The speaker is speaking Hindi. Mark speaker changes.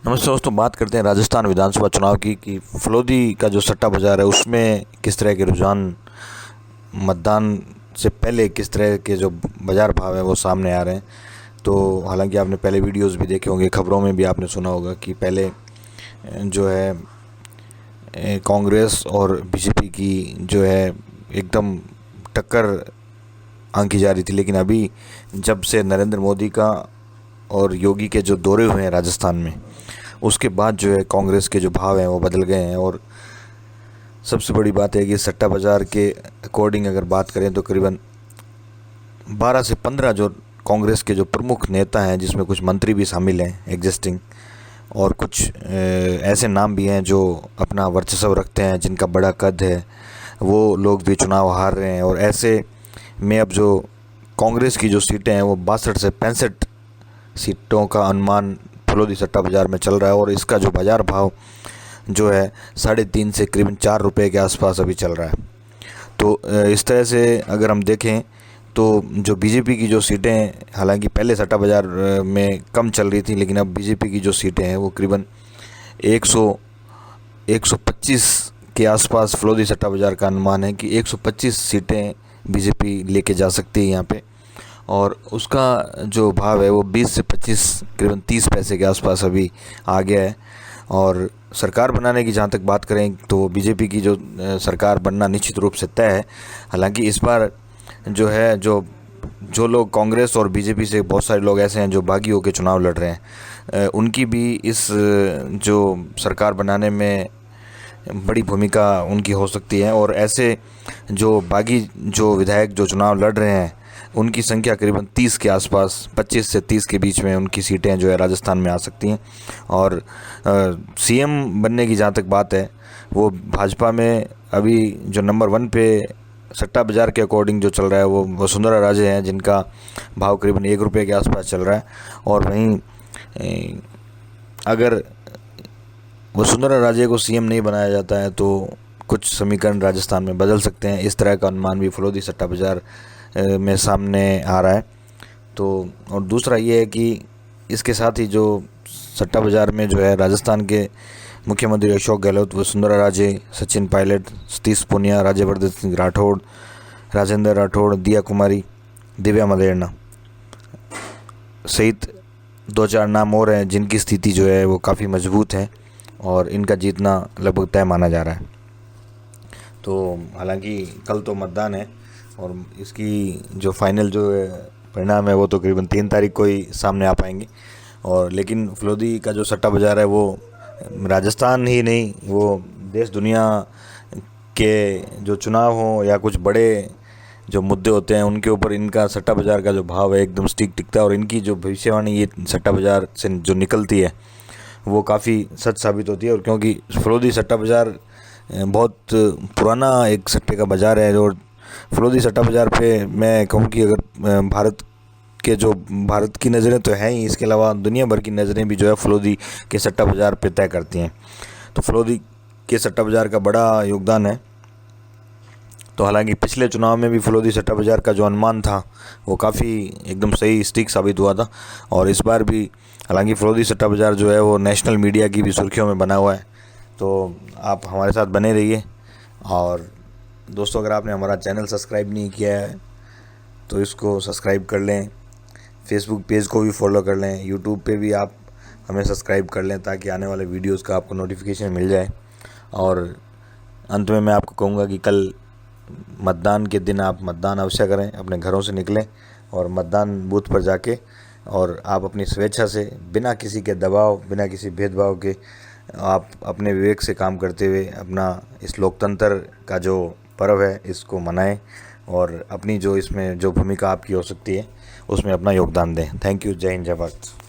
Speaker 1: नमस्ते दोस्तों, बात करते हैं राजस्थान विधानसभा चुनाव की कि फलोदी का जो सट्टा बाज़ार है उसमें किस तरह के रुझान, मतदान से पहले किस तरह के जो बाज़ार भाव हैं वो सामने आ रहे हैं। तो हालांकि आपने पहले वीडियोस भी देखे होंगे, खबरों में भी आपने सुना होगा कि पहले जो है कांग्रेस और बीजेपी की जो है एकदम टक्कर आंकी जा रही थी, लेकिन अभी जब से नरेंद्र मोदी का और योगी के जो दौरे हुए हैं राजस्थान में, उसके बाद जो है कांग्रेस के जो भाव हैं वो बदल गए हैं। और सबसे बड़ी बात है कि सट्टा बाज़ार के अकॉर्डिंग अगर बात करें तो करीबन 12 से 15 जो कांग्रेस के जो प्रमुख नेता हैं, जिसमें कुछ मंत्री भी शामिल हैं एग्जिस्टिंग, और कुछ ऐसे नाम भी हैं जो अपना वर्चस्व रखते हैं, जिनका बड़ा कद है, वो लोग भी चुनाव हार रहे हैं। और ऐसे में अब जो कांग्रेस की जो सीटें हैं वो 62 से 65 सीटों का अनुमान फलोदी सट्टा बाज़ार में चल रहा है। और इसका जो बाज़ार भाव जो है 3.5 से करीबन 4 रुपये के आसपास अभी चल रहा है। तो इस तरह से अगर हम देखें तो जो बीजेपी की जो सीटें, हालांकि पहले सट्टा बाज़ार में कम चल रही थी, लेकिन अब बीजेपी की जो सीटें हैं वो करीबन 125 के आसपास फलोदी सट्टा बाज़ार का अनुमान है कि 125 सीटें बीजेपी लेके जा सकती है यहाँ पे। और उसका जो भाव है वो 20 से 25 करीबन 30 पैसे के आसपास अभी आ गया है। और सरकार बनाने की जहाँ तक बात करें तो बीजेपी की जो सरकार बनना निश्चित रूप से तय है। हालांकि इस बार जो है जो लोग कांग्रेस और बीजेपी से, बहुत सारे लोग ऐसे हैं जो बागी होकर चुनाव लड़ रहे हैं, उनकी भी इस जो सरकार बनाने में बड़ी भूमिका उनकी हो सकती है। और ऐसे जो बागी जो विधायक जो चुनाव लड़ रहे हैं उनकी संख्या करीबन 30 के आसपास, 25 से 30 के बीच में उनकी सीटें जो है राजस्थान में आ सकती हैं। और सीएम बनने की जहाँ तक बात है, वो भाजपा में अभी जो नंबर 1 पे सट्टा बाज़ार के अकॉर्डिंग जो चल रहा है वो वसुंधरा राजे हैं, जिनका भाव करीबन 1 रुपये के आसपास चल रहा है। और वहीं अगर वसुंधरा राजे को सीएम नहीं बनाया जाता है तो कुछ समीकरण राजस्थान में बदल सकते हैं। इस तरह का अनुमान भी फलोदी सट्टा बाज़ार में सामने आ रहा है। तो और दूसरा ये है कि इसके साथ ही जो सट्टा बाज़ार में जो है राजस्थान के मुख्यमंत्री अशोक गहलोत, वसुंधरा राजे, सचिन पायलट, सतीश पूनिया, राज्यवर्धन सिंह राठौड़, राजेंद्र राठौड़, दिया कुमारी, दिव्या मदेरणा सहित 2-4 नाम और हैं जिनकी स्थिति जो है वो काफ़ी मजबूत है और इनका जीतना लगभग तय माना जा रहा है। तो हालांकि कल तो मतदान है और इसकी जो फाइनल जो परिणाम है वो तो करीबन 3 तारीख को ही सामने आ पाएंगे। और लेकिन फलोदी का जो सट्टा बाज़ार है वो राजस्थान ही नहीं, वो देश दुनिया के जो चुनाव हों या कुछ बड़े जो मुद्दे होते हैं उनके ऊपर इनका सट्टा बाज़ार का जो भाव है एकदम स्टिक टिकता है। और इनकी जो भविष्यवाणी ये सट्टा बाज़ार से जो निकलती है वो काफ़ी सच साबित होती है। और क्योंकि फलोदी सट्टा बाज़ार बहुत पुराना एक सट्टे का बाज़ार है, और फलोदी सट्टा बाज़ार पे मैं कहूँ कि अगर भारत की नज़रें तो हैं ही, इसके अलावा दुनिया भर की नज़रें भी जो है फलोदी के सट्टा बाज़ार पे तय करती हैं। तो फलोदी के सट्टा बाज़ार का बड़ा योगदान है। तो हालांकि पिछले चुनाव में भी फलोदी सट्टा बाज़ार का जो अनुमान था वो काफ़ी एकदम सही स्टिक साबित हुआ था। और इस बार भी हालांकि फलोदी सट्टा बाज़ार जो है वो नेशनल मीडिया की भी सुर्खियों में बना हुआ है। तो आप हमारे साथ बने रहिए। और दोस्तों, अगर आपने हमारा चैनल सब्सक्राइब नहीं किया है तो इसको सब्सक्राइब कर लें, फेसबुक पेज को भी फॉलो कर लें, यूट्यूब पे भी आप हमें सब्सक्राइब कर लें ताकि आने वाले वीडियोस का आपको नोटिफिकेशन मिल जाए। और अंत में मैं आपको कहूँगा कि कल मतदान के दिन आप मतदान अवश्य करें, अपने घरों से निकलें और मतदान बूथ पर जाके, और आप अपनी स्वेच्छा से, बिना किसी के दबाव, बिना किसी भेदभाव के, आप अपने विवेक से काम करते हुए अपना इस लोकतंत्र का जो पर्व है इसको मनाएं और अपनी जो इसमें जो भूमिका आपकी हो सकती है उसमें अपना योगदान दें। Thank you. जय हिंद, जय भारत।